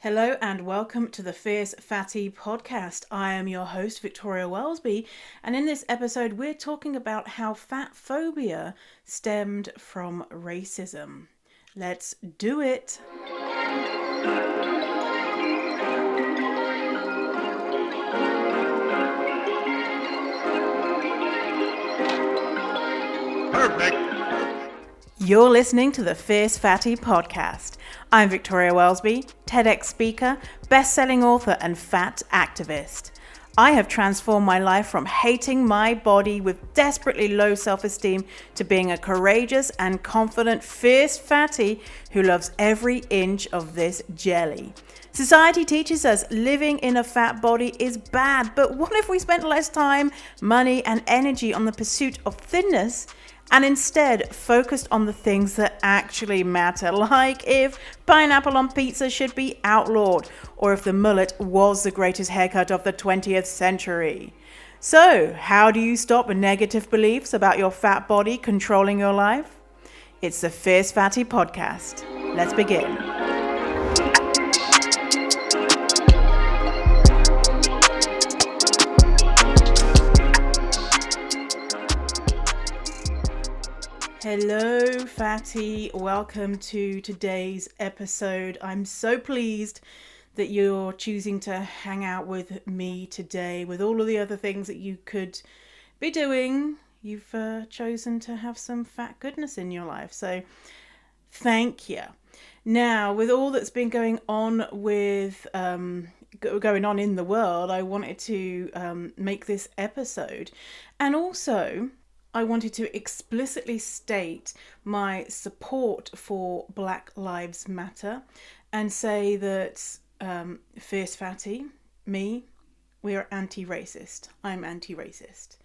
Hello and welcome to the Fierce Fatty podcast. I am your host, Victoria Wellesby, and in this episode we're talking about how fat phobia stemmed from racism. Let's do it! Perfect! You're listening to the Fierce Fatty podcast. I'm Victoria Wellesby, TEDx speaker, best-selling author and fat activist. I have transformed my life from hating my body with desperately low self-esteem to being a courageous and confident fierce fatty who loves every inch of this jelly. Society teaches us living in a fat body is bad, but what if we spent less time, money and energy on the pursuit of thinness and instead focused on the things that actually matter, like if pineapple on pizza should be outlawed, or if the mullet was the greatest haircut of the 20th century. So, how do you stop negative beliefs about your fat body controlling your life? It's the Fierce Fatty podcast. Let's begin. Hello, Fatty. Welcome to today's episode. I'm so pleased that you're choosing to hang out with me today. With all of the other things that you could be doing, you've chosen to have some fat goodness in your life. So thank you. Now, with all that's been going on with going on in the world, I wanted to make this episode, and also I wanted to explicitly state my support for Black Lives Matter and say that Fierce Fatty, me, we are anti-racist. I'm anti-racist.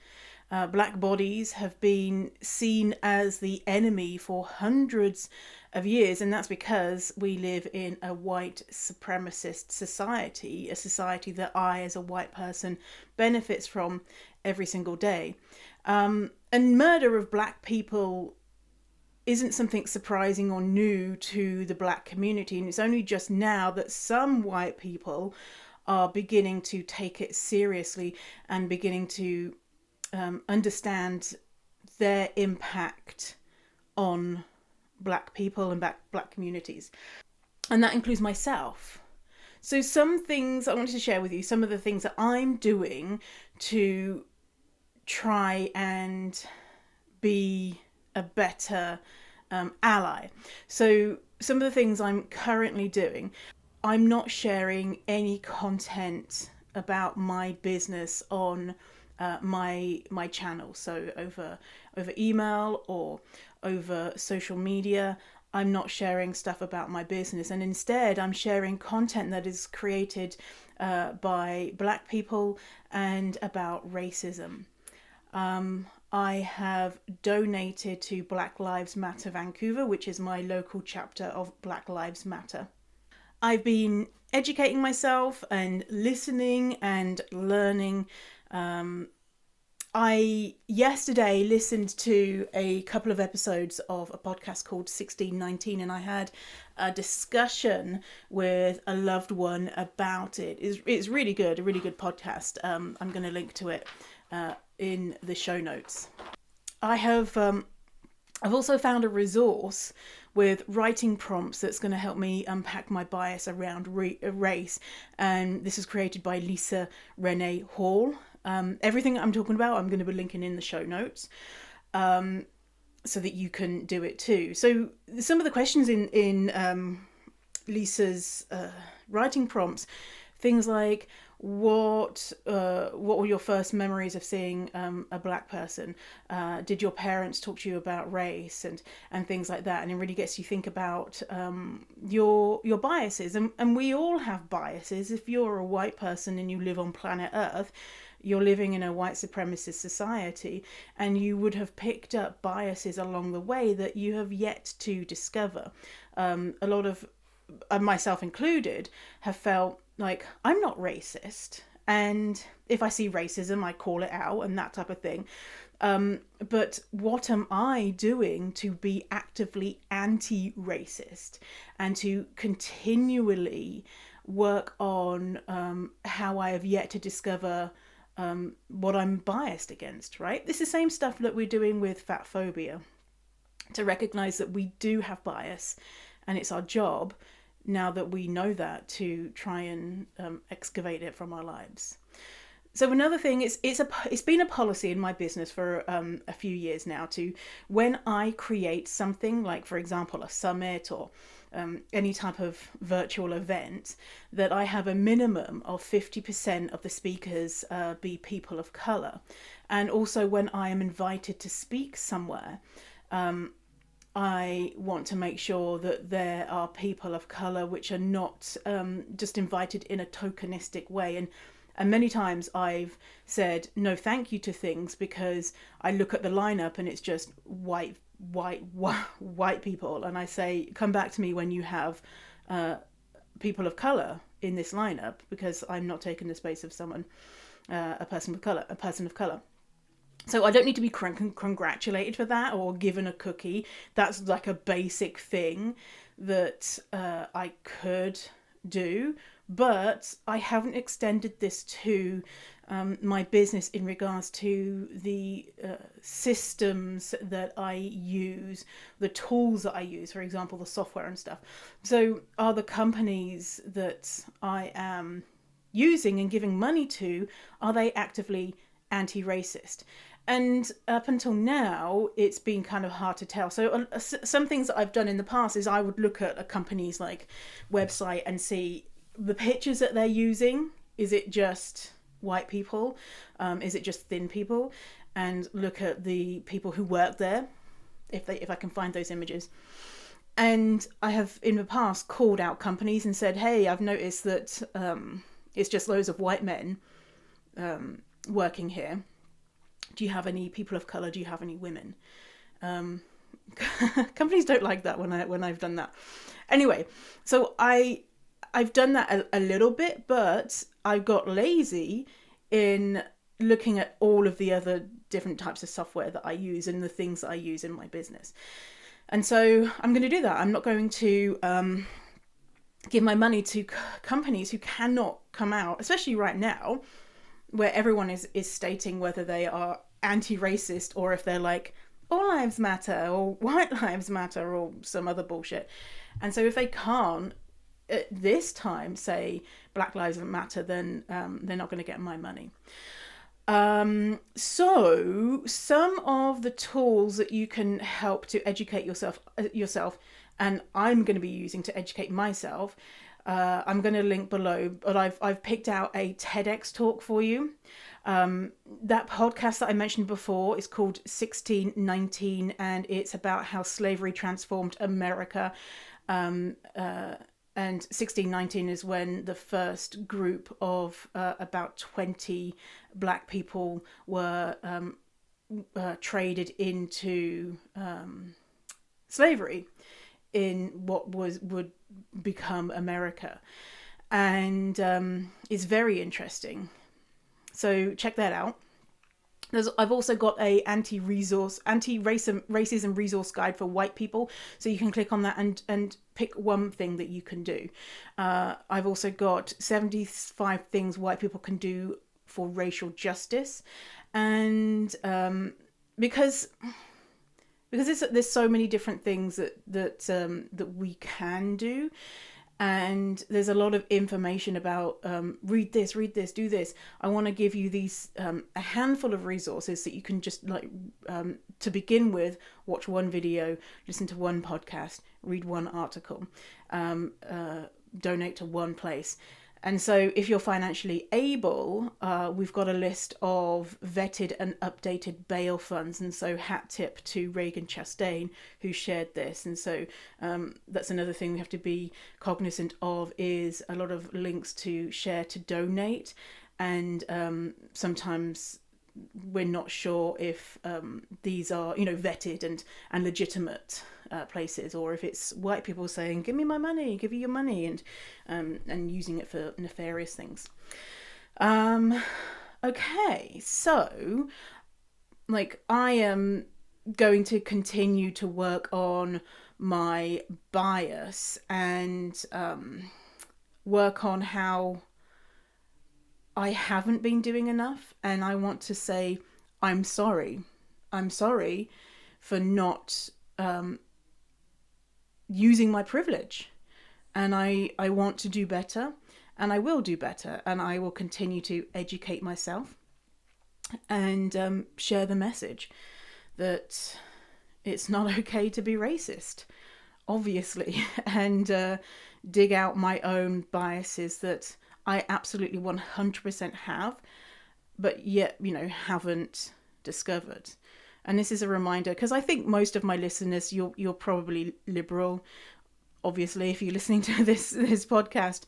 Black bodies have been seen as the enemy for hundreds of years, and that's because we live in a white supremacist society, a society that I, as a white person, benefits from every single day. And murder of black people isn't something surprising or new to the black community, and it's only just now that some white people are beginning to take it seriously and beginning to understand their impact on black people and black communities. And that includes myself. So some things I wanted to share with you, some of the things that I'm doing to try and be a better ally. So some of the things I'm currently doing, I'm not sharing any content about my business on my channel. So over email or over social media, I'm not sharing stuff about my business, and instead I'm sharing content that is created by black people and about racism. I have donated to Black Lives Matter Vancouver, which is my local chapter of Black Lives Matter. I've been educating myself and listening and learning. I yesterday listened to a couple of episodes of a podcast called 1619, and I had a discussion with a loved one about it. It's really good, a really good podcast. I'm going to link to it in the show notes. I've also found a resource with writing prompts that's going to help me unpack my bias around race, and this is created by Lisa Renee Hall. Everything I'm talking about I'm going to be linking in the show notes so that you can do it too. So some of the questions in Lisa's writing prompts, things like what were your first memories of seeing a black person? Did your parents talk to you about race and things like that? And it really gets you think about your biases. And we all have biases. If you're a white person and you live on planet Earth, you're living in a white supremacist society, and you would have picked up biases along the way that you have yet to discover. A lot of, myself included, have felt like I'm not racist, and if I see racism I call it out and that type of thing, but what am I doing to be actively anti-racist and to continually work on how I have yet to discover what I'm biased against, right? This is the same stuff that we're doing with Fatphobia, to recognize that we do have bias, and it's our job, now that we know that, to try and excavate it from our lives. So another thing is, it's been a policy in my business for a few years now, to, when I create something like, for example, a summit or any type of virtual event, that I have a minimum of 50% of the speakers be people of colour. And also when I am invited to speak somewhere, I want to make sure that there are people of colour which are not just invited in a tokenistic way. And many times I've said no thank you to things because I look at the lineup and it's just white people, and I say, come back to me when you have people of colour in this lineup, because I'm not taking the space of someone, a person of colour. So I don't need to be congratulated for that or given a cookie. That's like a basic thing that I could do, but I haven't extended this to my business in regards to the systems that I use, the tools that I use, for example, the software and stuff. So are the companies that I am using and giving money to, are they actively anti-racist? And up until now, it's been kind of hard to tell. So some things that I've done in the past is I would look at a company's like website and see the pictures that they're using. Is it just white people? Is it just thin people? And look at the people who work there, if I can find those images. And I have in the past called out companies and said, hey, I've noticed that it's just loads of white men working here. Do you have any people of colour? Do you have any women? Companies don't like that when I've done that. Anyway, so I've done that a little bit, but I got lazy in looking at all of the other different types of software that I use and the things that I use in my business. And so I'm going to do that. I'm not going to give my money to companies who cannot come out, especially right now, where everyone is stating whether they are anti-racist or if they're like, all lives matter or white lives matter or some other bullshit. And so if they can't at this time say Black Lives Matter, then they're not going to get my money. So some of the tools that you can help to educate yourself, and I'm going to be using to educate myself, I'm going to link below, but I've picked out a TEDx talk for you. That podcast that I mentioned before is called 1619, and it's about how slavery transformed America. And 1619 is when the first group of about 20 black people were traded into slavery in what would become America. And it's very interesting. So check that out. I've also got a anti-racism resource guide for white people. So you can click on that and pick one thing that you can do. I've also got 75 things white people can do for racial justice. And because there's so many different things that we can do. And there's a lot of information about read this, do this. I want to give you these a handful of resources that you can just to begin with, watch one video, listen to one podcast, read one article, donate to one place. And so if you're financially able, we've got a list of vetted and updated bail funds. And so hat tip to Reagan Chastain, who shared this. And so that's another thing we have to be cognizant of, is a lot of links to share to donate. And sometimes we're not sure if these are, vetted and legitimate places, or if it's white people saying, give me my money, give you your money, and using it for nefarious things. Okay, so I am going to continue to work on my bias and work on how I haven't been doing enough, and I want to say I'm sorry. I'm sorry for not using my privilege, and I want to do better, and I will do better, and I will continue to educate myself and share the message that it's not okay to be racist, obviously, and dig out my own biases that I absolutely 100% have, but yet, haven't discovered. And this is a reminder, because I think most of my listeners, you're probably liberal, obviously, if you're listening to this podcast.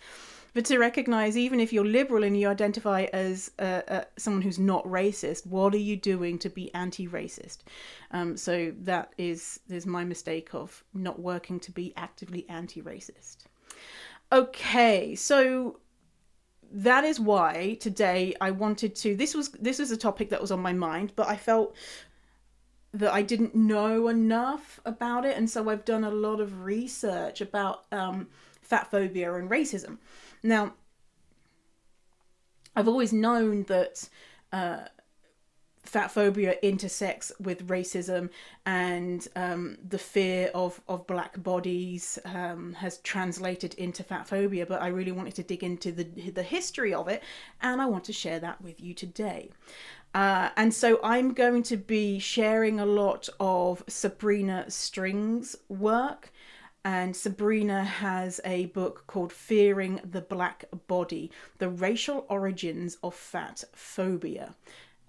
But to recognize, even if you're liberal and you identify as someone who's not racist, what are you doing to be anti-racist? So that is my mistake of not working to be actively anti-racist. Okay, so that is why today I wanted to. This was a topic that was on my mind, but I felt that I didn't know enough about it, and so I've done a lot of research about fatphobia and racism. Now, I've always known that fatphobia intersects with racism, and the fear of black bodies has translated into fatphobia, but I really wanted to dig into the history of it, and I want to share that with you today. And so I'm going to be sharing a lot of Sabrina Strings' work. And Sabrina has a book called Fearing the Black Body, The Racial Origins of Fatphobia.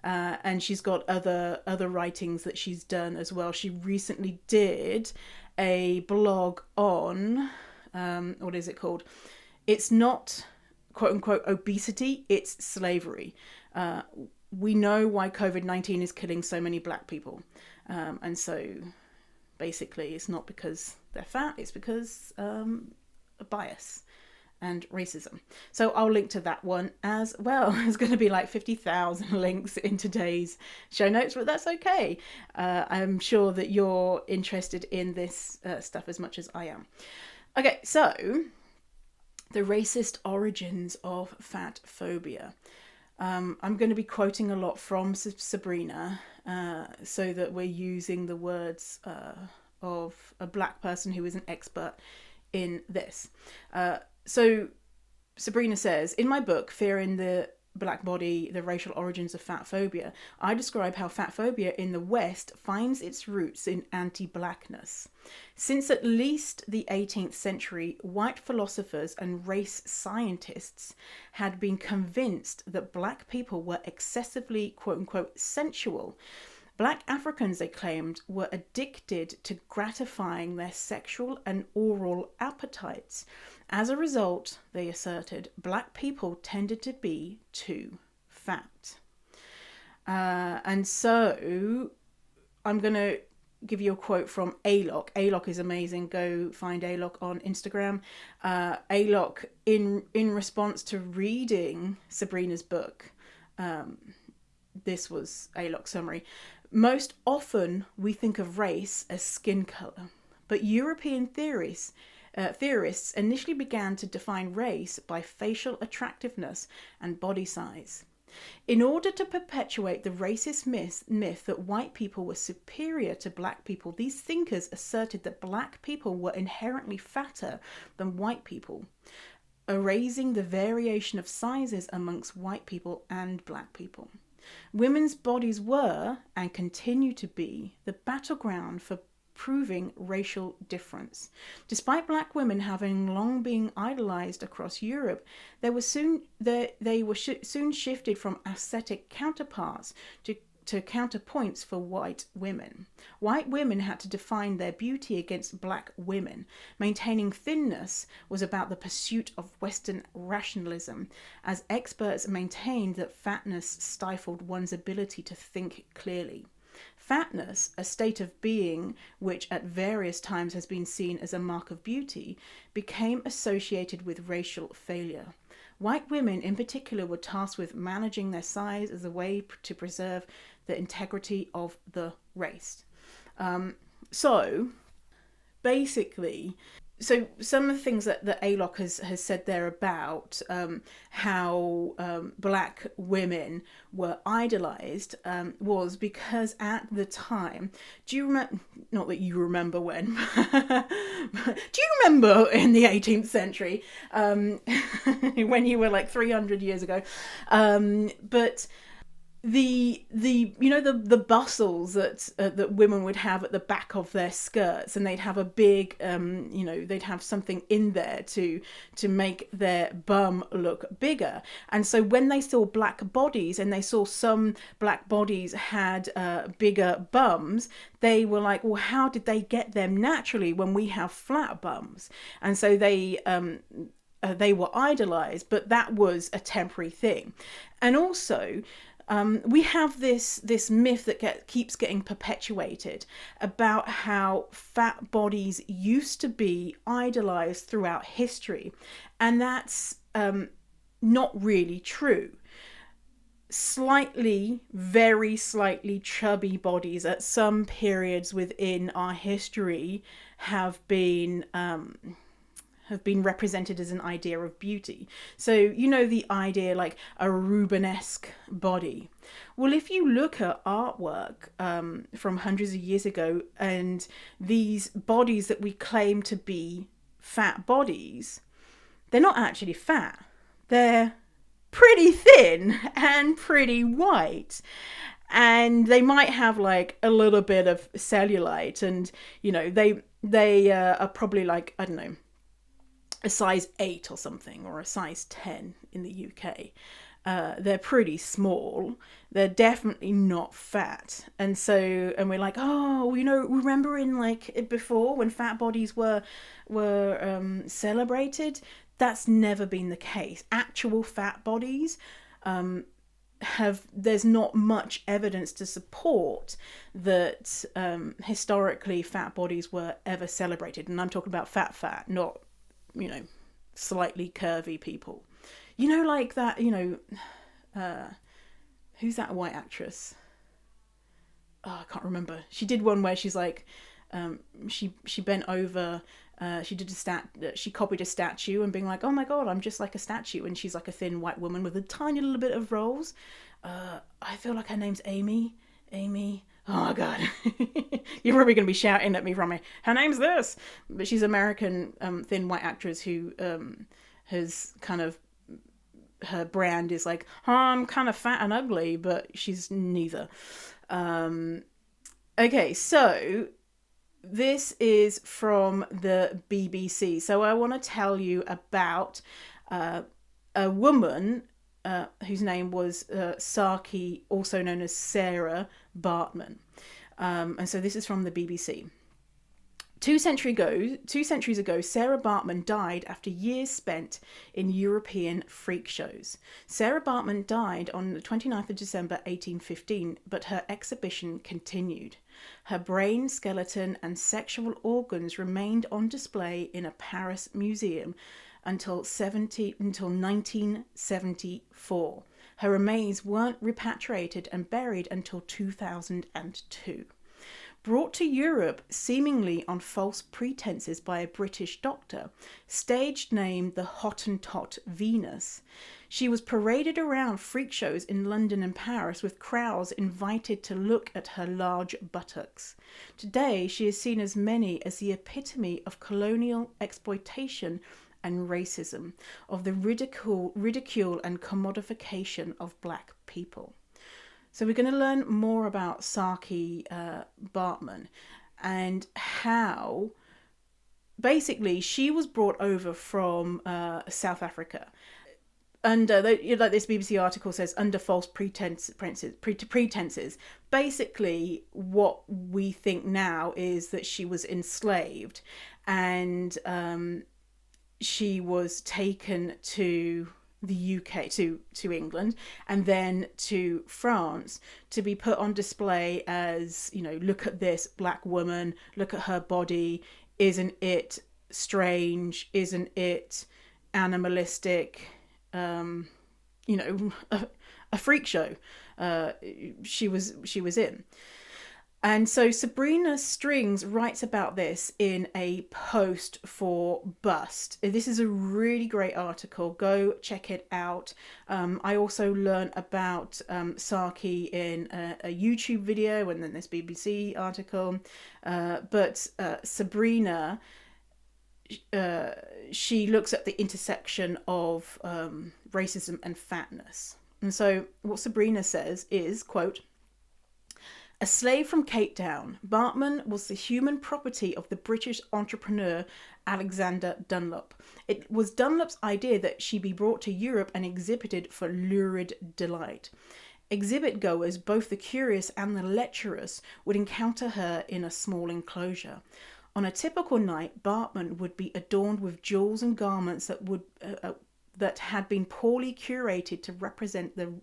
And she's got other writings that she's done as well. She recently did a blog on, what is it called? It's not, quote unquote, obesity, it's slavery. We know why COVID-19 is killing so many black people. And so basically it's not because they're fat, it's because bias and racism. So I'll link to that one as well. There's going to be like 50,000 links in today's show notes, but that's okay. I'm sure that you're interested in this stuff as much as I am. Okay, so the racist origins of fatphobia. I'm going to be quoting a lot from Sabrina so that we're using the words of a black person who is an expert in this. So Sabrina says, in my book, Fearing the Black Body, The Racial Origins of Fatphobia, I describe how fatphobia in the West finds its roots in anti-blackness. Since at least the 18th century, white philosophers and race scientists had been convinced that black people were excessively, quote-unquote, sensual. Black Africans, they claimed, were addicted to gratifying their sexual and oral appetites. As a result, they asserted, black people tended to be too fat. And so I'm going to give you a quote from Alok. Alok is amazing. Go find Alok on Instagram. Alok, in response to reading Sabrina's book, this was Alok's summary. Most often we think of race as skin color, but European theorists initially began to define race by facial attractiveness and body size. In order to perpetuate the racist myth that white people were superior to black people, these thinkers asserted that black people were inherently fatter than white people, erasing the variation of sizes amongst white people and black people. Women's bodies were, and continue to be, the battleground for proving racial difference. Despite black women having long been idolized across Europe, they were soon shifted from ascetic counterparts to counterpoints for white women. White women had to define their beauty against black women. Maintaining thinness was about the pursuit of Western rationalism, as experts maintained that fatness stifled one's ability to think clearly. Fatness, a state of being which at various times has been seen as a mark of beauty, became associated with racial failure. White women in particular were tasked with managing their size as a way to preserve the integrity of the race. So basically, so some of the things that ALOC has said there about how black women were idolized was because at the time, do you remember, not that you remember when, but do you remember in the 18th century when you were like 300 years ago, but the the bustles that women would have at the back of their skirts, and they'd have a big they'd have something in there to make their bum look bigger. And so when they saw black bodies, and they saw some black bodies had bigger bums, they were like, well, how did they get them naturally when we have flat bums? And so they were idolized, but that was a temporary thing. And also we have this myth that keeps getting perpetuated about how fat bodies used to be idolized throughout history, and that's not really true. Very slightly chubby bodies at some periods within our history have been represented as an idea of beauty. So, the idea like a Rubenesque body. Well, if you look at artwork from hundreds of years ago, and these bodies that we claim to be fat bodies, they're not actually fat. They're pretty thin and pretty white. And they might have like a little bit of cellulite, and, they are probably like, I don't know, a size 8 or something, or a size 10 in the UK. They're pretty small. They're definitely not fat. And we're like, oh, remember in like before when fat bodies were celebrated? That's never been the case. Actual fat bodies there's not much evidence to support that historically fat bodies were ever celebrated. And I'm talking about fat, not slightly curvy people. Like that, who's that white actress? Oh, I can't remember. She did one where she's like, she bent over, she copied a statue and being like, oh my God, I'm just like a statue. And she's like a thin white woman with a tiny little bit of rolls. I feel like her name's Amy. Oh my God. You're probably going to be shouting at me from me. Her name's this. But she's American thin white actress who has kind of, her brand is like, oh, I'm kind of fat and ugly, but she's neither. Okay, so this is from the BBC. So I want to tell you about a woman whose name was Saartjie, also known as Saartjie Baartman. And so this is from the BBC. 2 centuries ago, Saartjie Baartman died after years spent in European freak shows. Saartjie Baartman died on the 29th of December 1815, but her exhibition continued. Her brain, skeleton, and sexual organs remained on display in a Paris museum until 1974. Her remains weren't repatriated and buried until 2002. Brought to Europe seemingly on false pretenses by a British doctor, staged named the Hottentot Venus, she was paraded around freak shows in London and Paris with crowds invited to look at her large buttocks. Today, she is seen as many as the epitome of colonial exploitation and racism, of the ridicule and commodification of black people. So we're going to learn more about Saartjie Baartman and how basically she was brought over from South Africa under, like this BBC article says, under false pretenses. Basically, what we think now is that she was enslaved, and she was taken to the UK, to England, and then to France to be put on display as, look at this black woman, look at her body, isn't it strange, isn't it animalistic, a freak show she was in. And so Sabrina Strings writes about this in a post for Bust. This is a really great article. Go check it out. I also learned about Saartjie in a YouTube video and then this BBC article. But Sabrina, she looks at the intersection of racism and fatness. And so what Sabrina says is, quote, "A slave from Cape Town, Baartman was the human property of the British entrepreneur Alexander Dunlop. It was Dunlop's idea that she be brought to Europe and exhibited for lurid delight. Exhibit goers, both the curious and the lecherous, would encounter her in a small enclosure. On a typical night, Baartman would be adorned with jewels and garments that had been poorly curated to represent the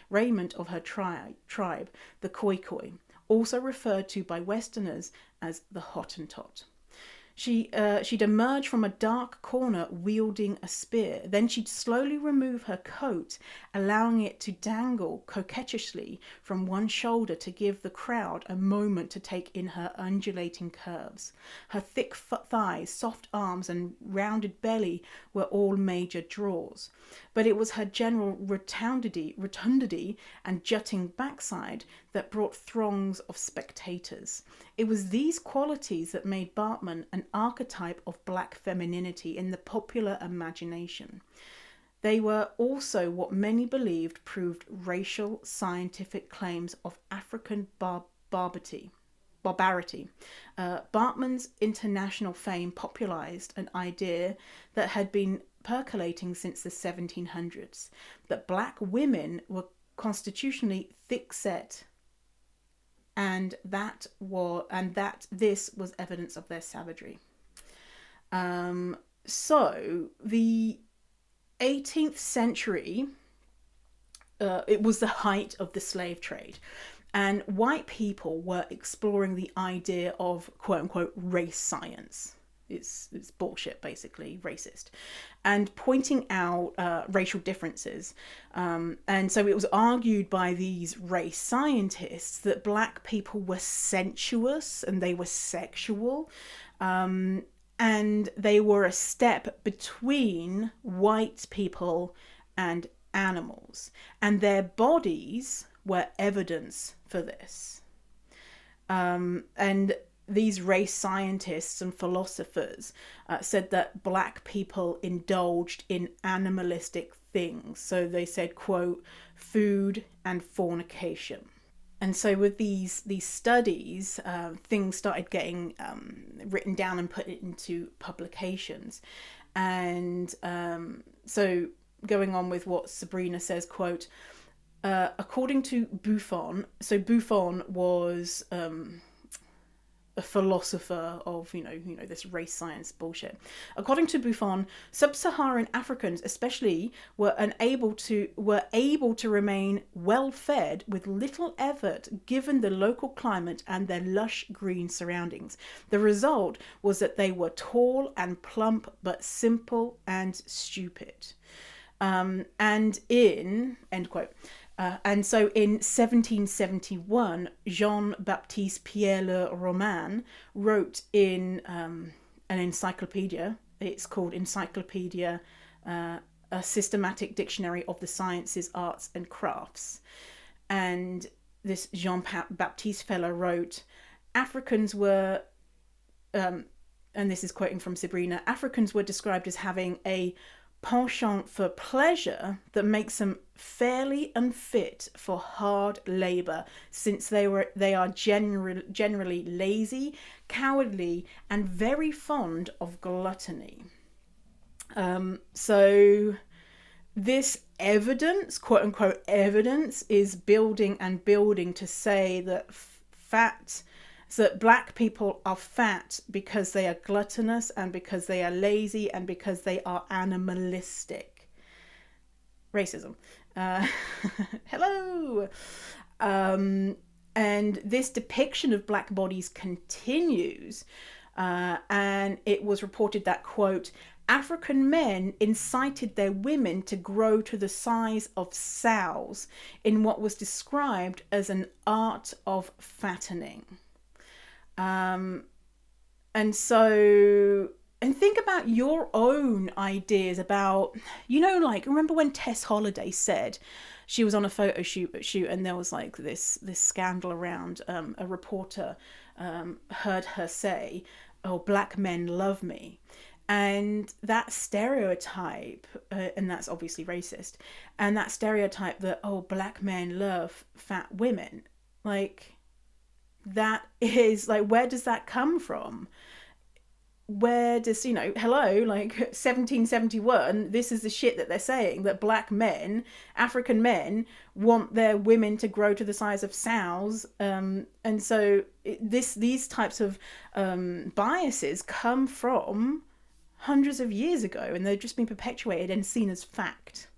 raiment of her tribe, the Khoikhoi, also referred to by Westerners as the Hottentot. She'd emerge from a dark corner wielding a spear. Then she'd slowly remove her coat, allowing it to dangle coquettishly from one shoulder to give the crowd a moment to take in her undulating curves. Her thick thighs, soft arms, and rounded belly were all major draws. But it was her general rotundity and jutting backside that brought throngs of spectators. It was these qualities that made Baartman an archetype of black femininity in the popular imagination. They were also what many believed proved racial scientific claims of African barbarity. Baartman's international fame popularized an idea that had been percolating since the 1700s, that black women were constitutionally thick-set, and that this was evidence of their savagery. So the 18th century, it was the height of the slave trade, and white people were exploring the idea of quote-unquote race science. It's bullshit, basically, racist, and pointing out racial differences. And so it was argued by these race scientists that black people were sensuous and they were sexual, and they were a step between white people and animals, and their bodies were evidence for this. And these race scientists and philosophers said that black people indulged in animalistic things. So they said, quote, food and fornication. And so with these studies, things started getting written down and put into publications. And so going on with what Sabrina says, quote, according to Buffon, so Buffon was a philosopher of, you know, this race science bullshit. According to Buffon, sub-Saharan Africans especially were able to remain well-fed with little effort given the local climate and their lush green surroundings. The result was that they were tall and plump, but simple and stupid. And in, end quote, and so in 1771, Jean-Baptiste Pierre Le Roman wrote in an encyclopedia. It's called Encyclopedia, a Systematic Dictionary of the Sciences, Arts and Crafts. And this Jean-Baptiste fellow wrote, Africans were, and this is quoting from Sabrina, Africans were described as having a penchant for pleasure that makes them fairly unfit for hard labor, since they are generally lazy, cowardly, and very fond of gluttony. So this evidence, quote unquote evidence, is building to say that that black people are fat because they are gluttonous and because they are lazy and because they are animalistic. Racism. Hello. And this depiction of black bodies continues. And it was reported that, quote, African men incited their women to grow to the size of sows in what was described as an art of fattening. And so, and think about your own ideas about, like, remember when Tess Holliday said she was on a photo shoot and there was like this scandal around, a reporter heard her say, "Oh, black men love me." And that stereotype, and that's obviously racist, and that stereotype that, oh, black men love fat women, like, that is like, where does that come from? Where does, hello, like 1771, this is the shit that they're saying, that black men, African men, want their women to grow to the size of sows. And so these types of biases come from hundreds of years ago, and they've just been perpetuated and seen as fact.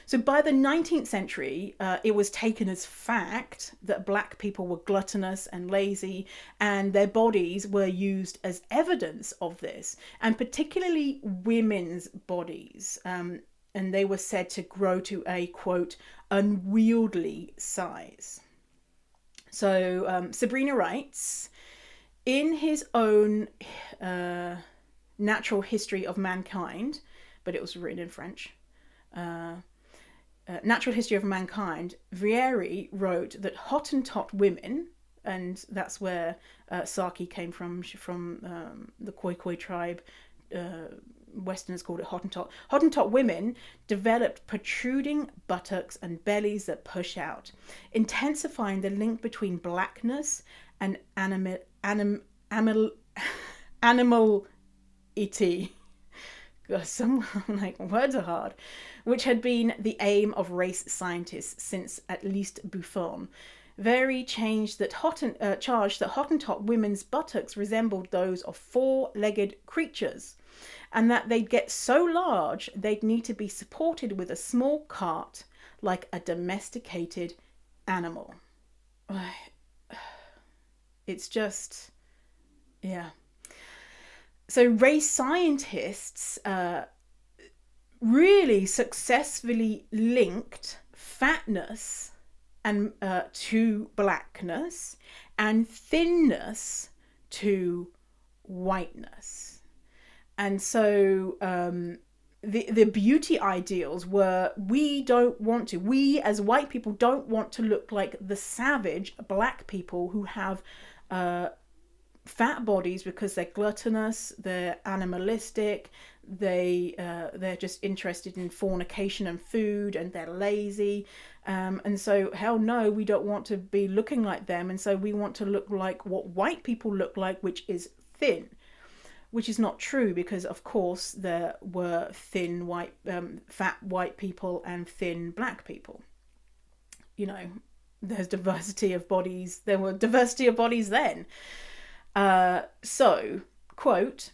So by the 19th century, it was taken as fact that black people were gluttonous and lazy, and their bodies were used as evidence of this, and particularly women's bodies. And they were said to grow to a, quote, unwieldy size. So Sabrina writes, in his own Natural History of Mankind, but it was written in French, Natural History of Mankind, Vieri wrote that Hottentot women, and that's where Saartjie came from, the Khoikhoi tribe. Westerners called it Hottentot. Hottentot women developed protruding buttocks and bellies that push out, intensifying the link between blackness and animality. Some like words are hard, which had been the aim of race scientists since at least Buffon. Vieri charged that Hottentot women's buttocks resembled those of four-legged creatures, and that they'd get so large they'd need to be supported with a small cart like a domesticated animal. It's just, yeah. So race scientists really successfully linked fatness and to blackness, and thinness to whiteness. And so the beauty ideals were, we as white people don't want to look like the savage black people who have fat bodies because they're gluttonous, they're animalistic, they're just interested in fornication and food, and they're lazy. And so, hell no, we don't want to be looking like them. And so we want to look like what white people look like, which is thin. Which is not true, because of course there were thin white, fat white people and thin black people. There's diversity of bodies. There were diversity of bodies then. So, quote,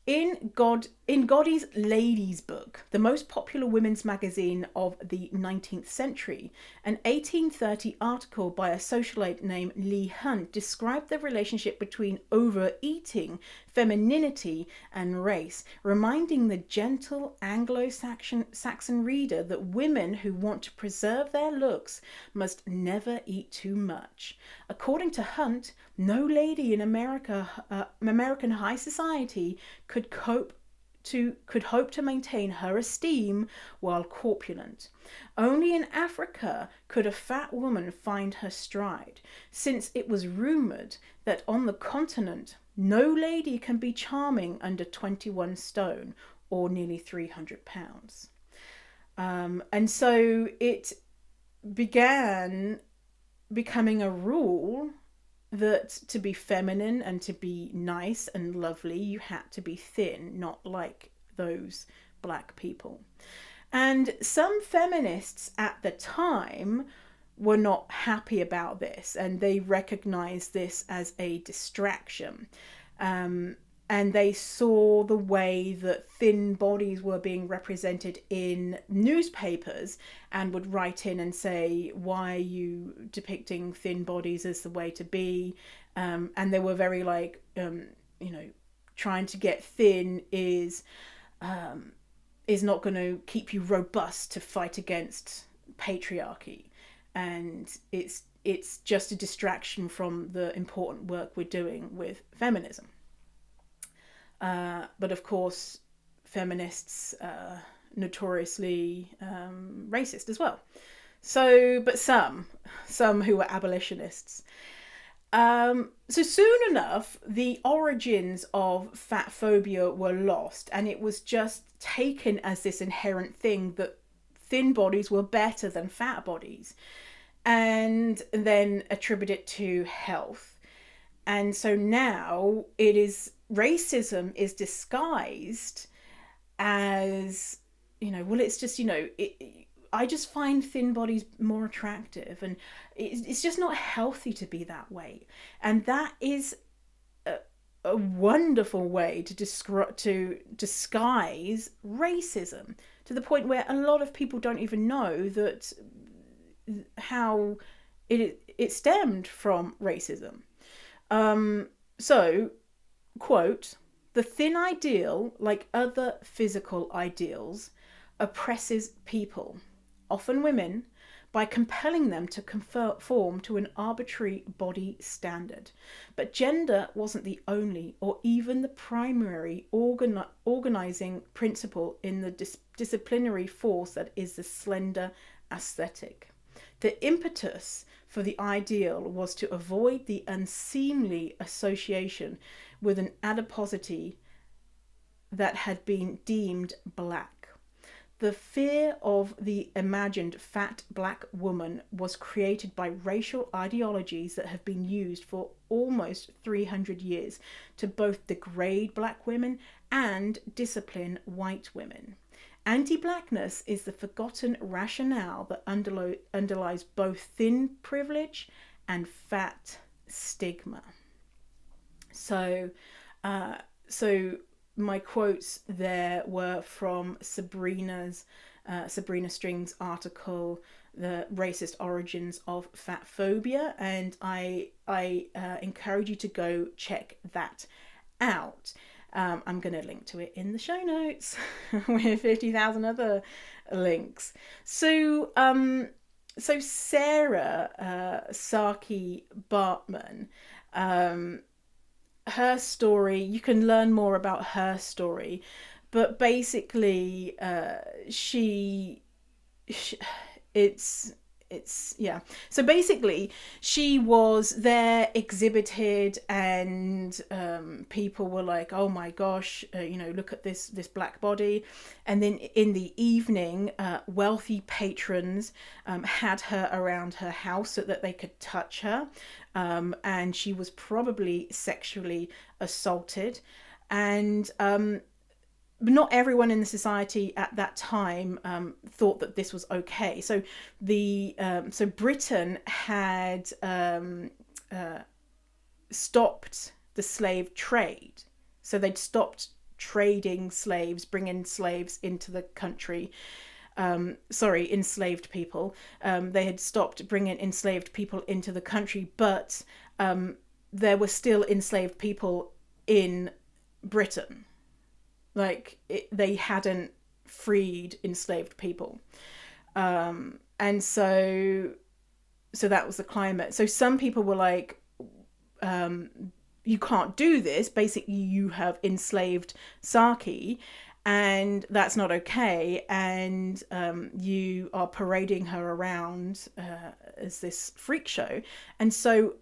in Godey's Ladies' Book, the most popular women's magazine of the 19th century, an 1830 article by a socialite named Leigh Hunt described the relationship between overeating, femininity, and race, reminding the gentle Anglo-Saxon reader that women who want to preserve their looks must never eat too much. According to Hunt, no lady in American high society could hope to maintain her esteem while corpulent. Only in Africa could a fat woman find her stride, since it was rumoured that on the continent no lady can be charming under 21 stone, or nearly 300 pounds. And so it began becoming a rule that to be feminine and to be nice and lovely, you had to be thin, not like those black people. And some feminists at the time were not happy about this, and they recognized this as a distraction. And they saw the way that thin bodies were being represented in newspapers, and would write in and say, why are you depicting thin bodies as the way to be? And they were very like, trying to get thin is not going to keep you robust to fight against patriarchy. and it's just a distraction from the important work we're doing with feminism. But of course, feminists notoriously racist as well. So, but some who were abolitionists. So soon enough, the origins of fat phobia were lost, and it was just taken as this inherent thing that thin bodies were better than fat bodies, and then attribute it to health. And so now it is racism is disguised as, well, it's just, I just find thin bodies more attractive, and it's just not healthy to be that way. And that is a wonderful way to disguise racism, to the point where a lot of people don't even know that how it stemmed from racism. So, quote, "The thin ideal, like other physical ideals, oppresses people, often women, by compelling them to conform to an arbitrary body standard. But gender wasn't the only or even the primary organizing principle in the disciplinary force that is the slender aesthetic. The impetus for the ideal was to avoid the unseemly association with an adiposity that had been deemed black. The fear of the imagined fat black woman was created by racial ideologies that have been used for almost 300 years to both degrade black women and discipline white women. Anti-blackness is the forgotten rationale that underlies both thin privilege and fat stigma." So my quotes there were from Sabrina Strings' article, "The Racist Origins of Fat Phobia," and I encourage you to go check that out. I'm going to link to it in the show notes with 50,000 other links. So Sarah Saartjie Baartman, her story, you can learn more about her story, but basically yeah. So basically, she was there exhibited, and people were like, "Oh my gosh, look at this black body." And then in the evening, wealthy patrons had her around her house so that they could touch her, and she was probably sexually assaulted. And but not everyone in the society at that time thought that this was okay. So so Britain had stopped the slave trade. So they'd stopped trading slaves, bringing slaves into the country. Enslaved people. They had stopped bringing enslaved people into the country, but there were still enslaved people in Britain. They hadn't freed enslaved people. And so that was the climate. So some people were like, you can't do this. Basically, you have enslaved Saartjie, and that's not okay. And you are parading her around as this freak show. And so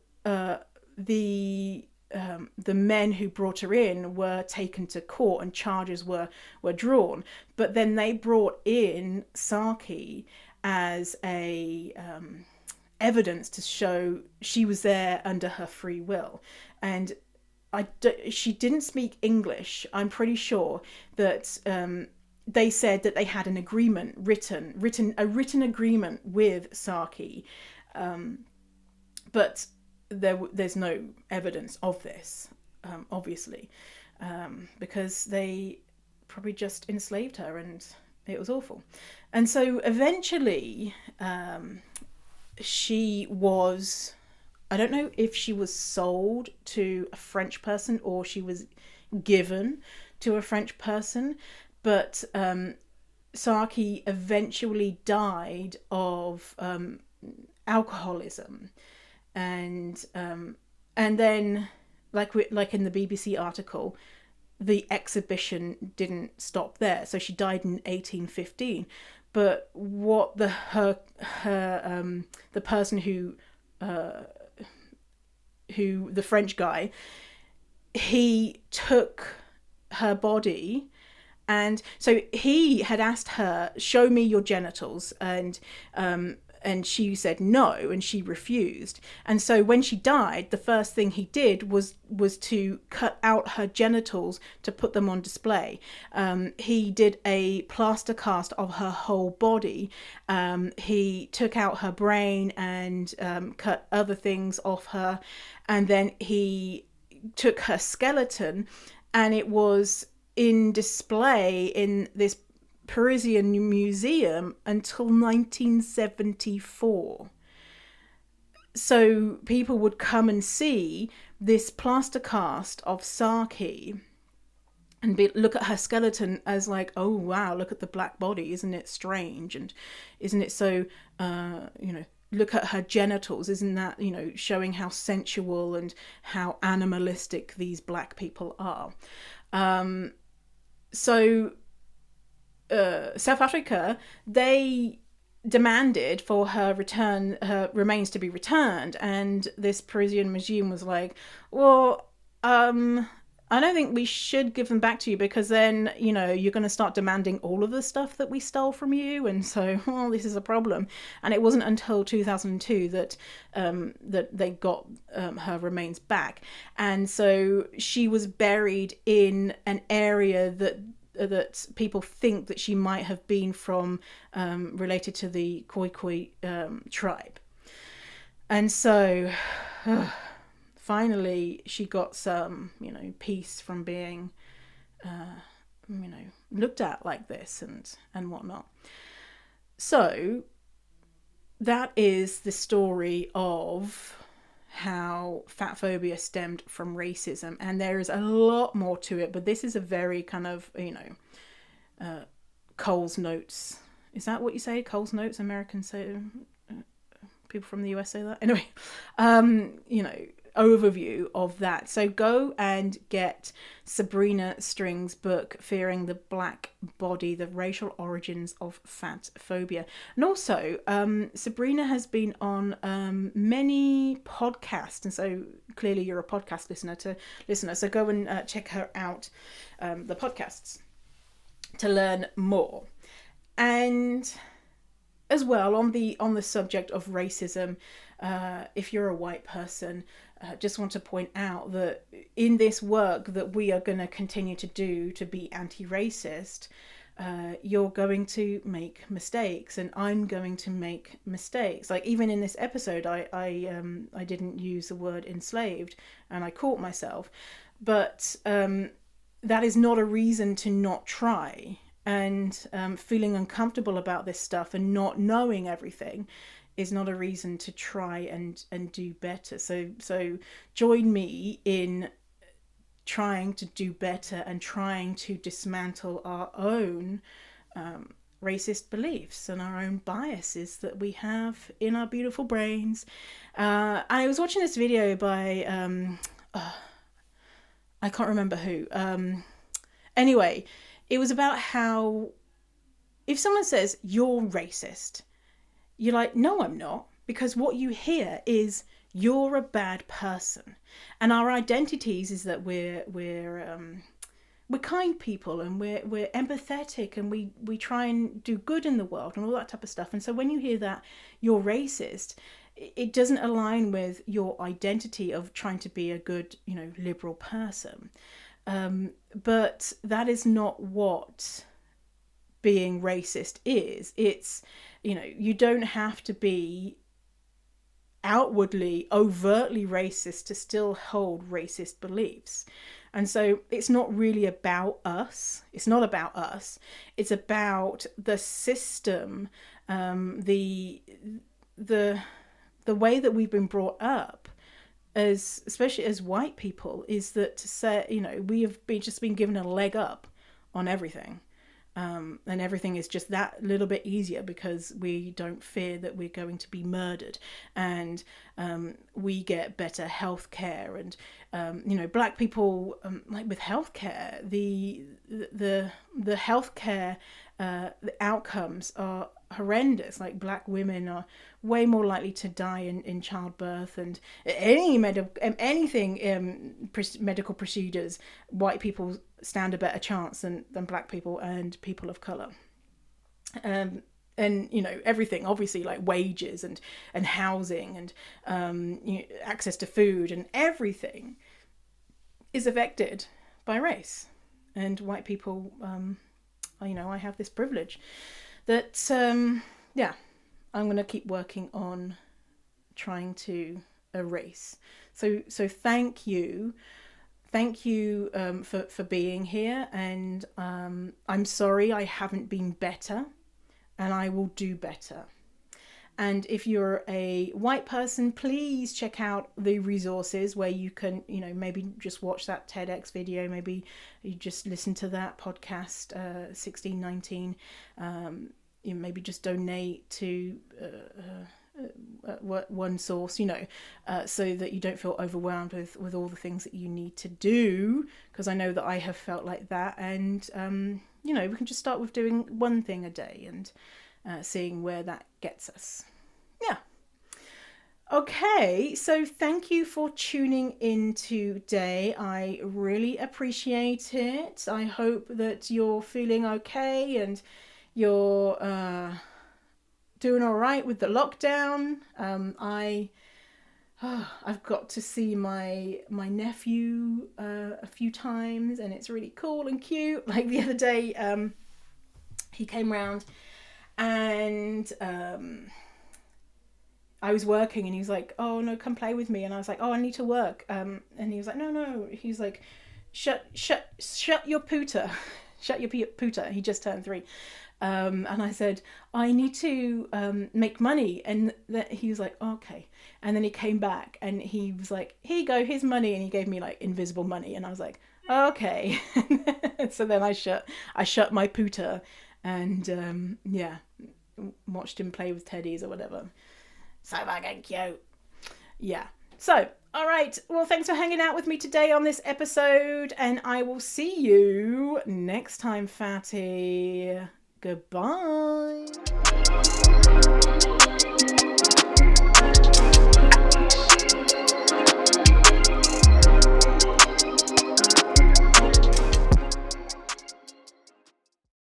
the men who brought her in were taken to court and charges were drawn. But then they brought in Saartjie as a evidence to show she was there under her free will. And she didn't speak English. I'm pretty sure that they said that they had an agreement, a written agreement with Saartjie, but there's no evidence of this, obviously, because they probably just enslaved her, and it was awful. And so eventually she was, I don't know if she was sold to a French person or she was given to a French person, but Saartjie eventually died of alcoholism, and then like in the BBC article, the exhibition didn't stop there. So she died in 1815. But what the person who the French guy, he took her body, and so he had asked her, show me your genitals, and she said no, and she refused. And so when she died, the first thing he did was to cut out her genitals to put them on display. He did a plaster cast of her whole body. He took out her brain and cut other things off her, and then he took her skeleton, and it was in display in this Parisian museum until 1974. So people would come and see this plaster cast of Saartjie and look at her skeleton as like, oh wow, look at the black body, isn't it strange, and isn't it so look at her genitals, isn't that, showing how sensual and how animalistic these black people are. South Africa, they demanded for her remains to be returned, and this Parisian museum was like, well, I don't think we should give them back to you, because then, you're going to start demanding all of the stuff that we stole from you, and so, well, this is a problem. And it wasn't until 2002 that they got her remains back, and so she was buried in an area that people think that she might have been from, related to the Khoikhoi tribe. And so finally she got some, peace from being, looked at like this and whatnot. So that is the story of how fatphobia stemmed from racism, and there is a lot more to it, but this is a very kind of Cole's Notes, is that what you say, Cole's Notes, Americans say, people from the US say that anyway, overview of that. So go and get Sabrina Strings' book, Fearing the Black Body, The Racial Origins of Fatphobia. And also, Sabrina has been on many podcasts, and so clearly you're a podcast listener, so go and check her out, the podcasts, to learn more. And as well, on the subject of racism, if you're a white person, just want to point out that in this work that we are going to continue to do to be anti-racist, you're going to make mistakes, and I'm going to make mistakes. Like even in this episode, I didn't use the word enslaved, and I caught myself, but that is not a reason to not try. And feeling uncomfortable about this stuff and not knowing everything is not a reason to try and do better. So join me in trying to do better and trying to dismantle our own racist beliefs and our own biases that we have in our beautiful brains. I was watching this video by I can't remember who. Anyway, it was about how if someone says you're racist, you're like, no, I'm not, because what you hear is you're a bad person, and our identities is that we're kind people, and we're empathetic, and we try and do good in the world and all that type of stuff. And so when you hear that you're racist, it doesn't align with your identity of trying to be a good, liberal person. But that is not what being racist is. It's, you don't have to be outwardly, overtly racist to still hold racist beliefs. And so it's not really about us. It's not about us. It's about the system, the way that we've been brought up, especially as white people, is that to say, we have just been given a leg up on everything. And everything is just that little bit easier because we don't fear that we're going to be murdered, and we get better health care. And black people, like with healthcare, the healthcare the outcomes are horrendous. Like black women are way more likely to die in childbirth, and medical procedures, white people stand a better chance than black people and people of color. And everything, obviously, like wages and housing and access to food, and everything is affected by race. And white people, I have this privilege that I'm going to keep working on trying to erase. So thank you for being here, and I'm sorry I haven't been better, and I will do better. And if you're a white person, please check out the resources where you can, maybe just watch that TEDx video, maybe you just listen to that podcast, 1619, maybe just donate to one source, so that you don't feel overwhelmed with all the things that you need to do, because I know that I have felt like that. And we can just start with doing one thing a day and seeing where that gets us. Yeah. Okay, so thank you for tuning in today. I really appreciate it. I hope that you're feeling okay and you're doing all right with the lockdown. I've got to see my nephew a few times, and it's really cool and cute. Like the other day, he came round, and I was working, and he was like, "Oh no, come play with me." And I was like, "Oh, I need to work." And he was like, "No." He's like, "Shut your pooter." Shut your pooter. He just turned 3. And I said, "I need to make money." And he was like, "Okay." And then he came back, and he was like, "Here you go, here's money." And he gave me like invisible money, and I was like, "Okay." So then I shut my pooter, and watched him play with teddies or whatever. So fucking cute. Yeah. So, all right. Well, thanks for hanging out with me today on this episode, and I will see you next time, fatty. Goodbye.